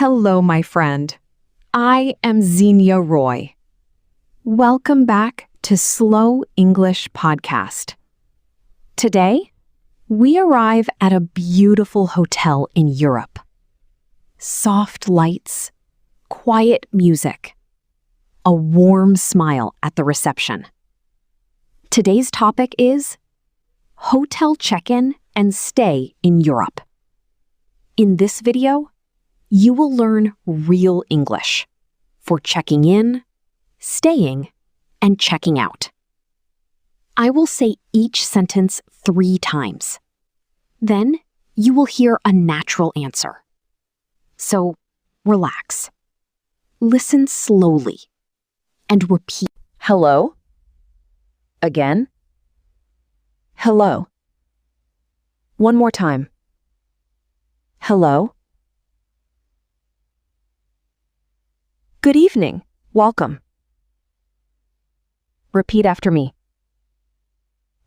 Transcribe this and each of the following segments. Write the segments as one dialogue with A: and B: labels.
A: Hello, my friend. I am Xenia Roy. Welcome back to Slow English Podcast. Today, we arrive at a beautiful hotel in Europe. Soft lights, quiet music, a warm smile at the reception. Today's topic is hotel check-in and stay in Europe. In this video, you will learn real English for checking in, staying, and checking out. I will say each sentence 3 times. Then you will hear a natural answer. So relax. Listen slowly and repeat. Hello? Again? Hello. One more time. Hello? Good evening. Welcome. Repeat after me.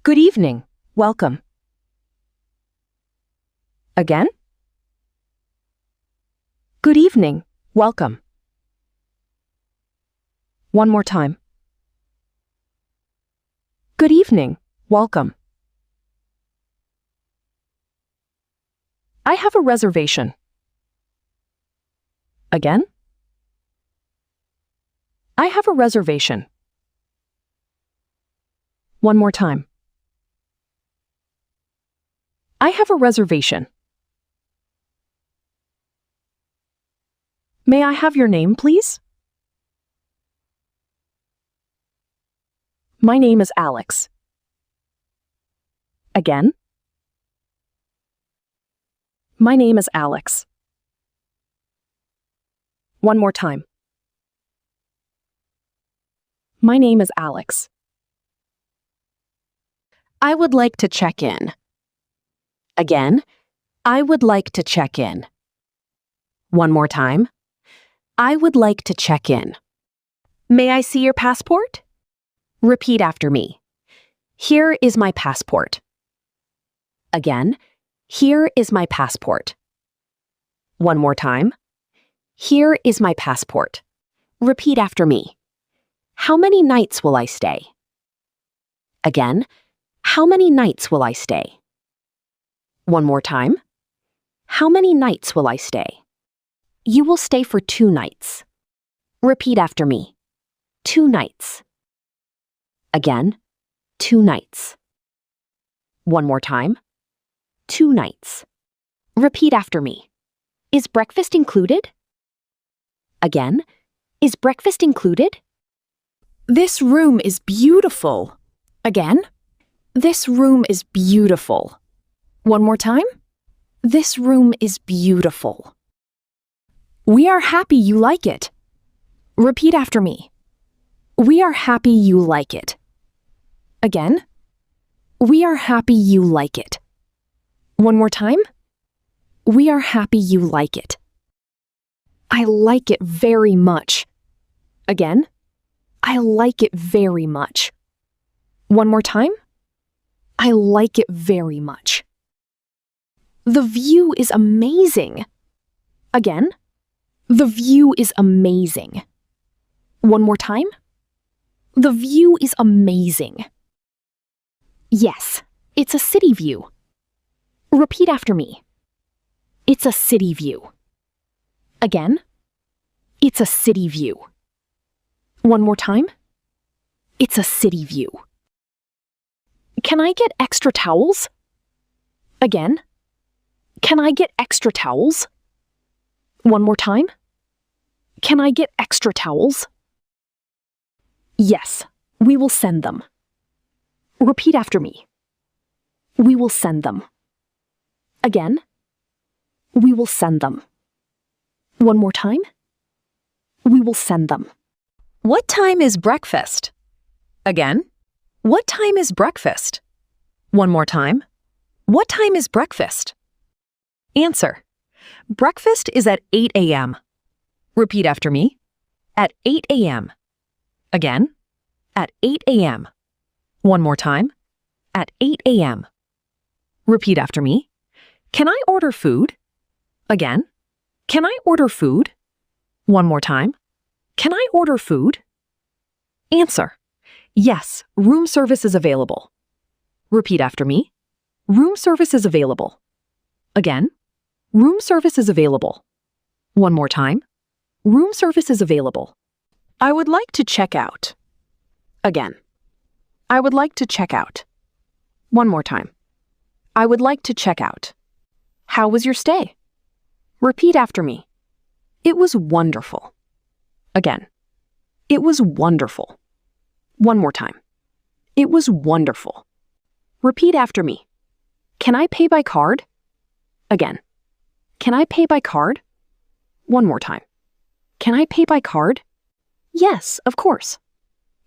A: Good evening. Welcome. Again? Good evening. Welcome. One more time. Good evening. Welcome. I have a reservation. Again? I have a reservation. One more time. I have a reservation. May I have your name, please? My name is Alex. Again? My name is Alex. One more time. My name is Alex. I would like to check in. Again, I would like to check in. One more time. I would like to check in. May I see your passport? Repeat after me. Here is my passport. Again, here is my passport. One more time. Here is my passport. Repeat after me. How many nights will I stay? Again, how many nights will I stay? One more time. How many nights will I stay? You will stay for 2 nights. Repeat after me. 2 nights. Again, 2 nights. One more time. 2 nights. Repeat after me. Is breakfast included? Again, is breakfast included? This room is beautiful. Again, this room is beautiful. One more time. This room is beautiful. We are happy you like it. Repeat after me. We are happy you like it. Again, we are happy you like it. One more time. We are happy you like it. I like it very much. Again, I like it very much. One more time. I like it very much. The view is amazing. Again, the view is amazing. One more time. The view is amazing. Yes, it's a city view. Repeat after me. It's a city view. Again, it's a city view. One more time. It's a city view. Can I get extra towels? Again. Can I get extra towels? One more time. Can I get extra towels? Yes, we will send them. Repeat after me. We will send them. Again. We will send them. One more time. We will send them. What time is breakfast? Again. What time is breakfast? One more time. What time is breakfast? Answer. Breakfast is at 8 a.m. Repeat after me. At 8 a.m. Again. At 8 a.m. One more time. At 8 a.m. Repeat after me. Can I order food? Again. Can I order food? One more time. Can I order food? Answer. Yes, room service is available. Repeat after me. Room service is available. Again. Room service is available. One more time. Room service is available. I would like to check out. Again. I would like to check out. One more time. I would like to check out. How was your stay? Repeat after me. It was wonderful. Again. It was wonderful. One more time. It was wonderful. Repeat after me. Can I pay by card? Again. Can I pay by card? One more time. Can I pay by card? Yes, of course.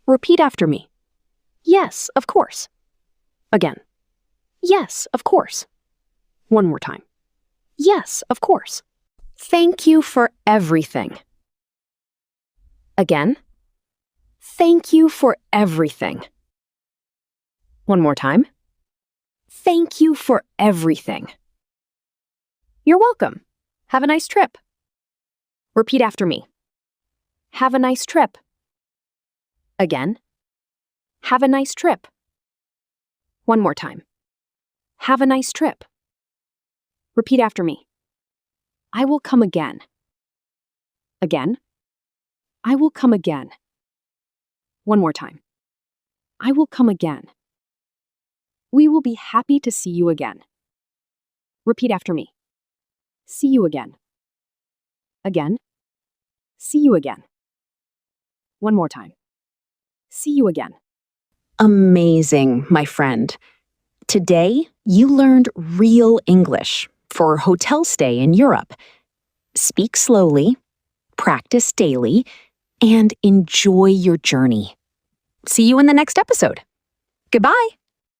A: Repeat after me. Yes, of course. Again. Yes, of course. One more time. Yes, of course. Thank you for everything. Again. Thank you for everything. One more time. Thank you for everything. You're welcome. Have a nice trip. Repeat after me. Have a nice trip. Again. Have a nice trip. One more time. Have a nice trip. Repeat after me. I will come again. Again. I will come again. One more time. I will come again. We will be happy to see you again. Repeat after me. See you again. Again. See you again. One more time. See you again. Amazing, my friend. Today, you learned real English for a hotel stay in Europe. Speak slowly, practice daily, and enjoy your journey. See you in the next episode. Goodbye.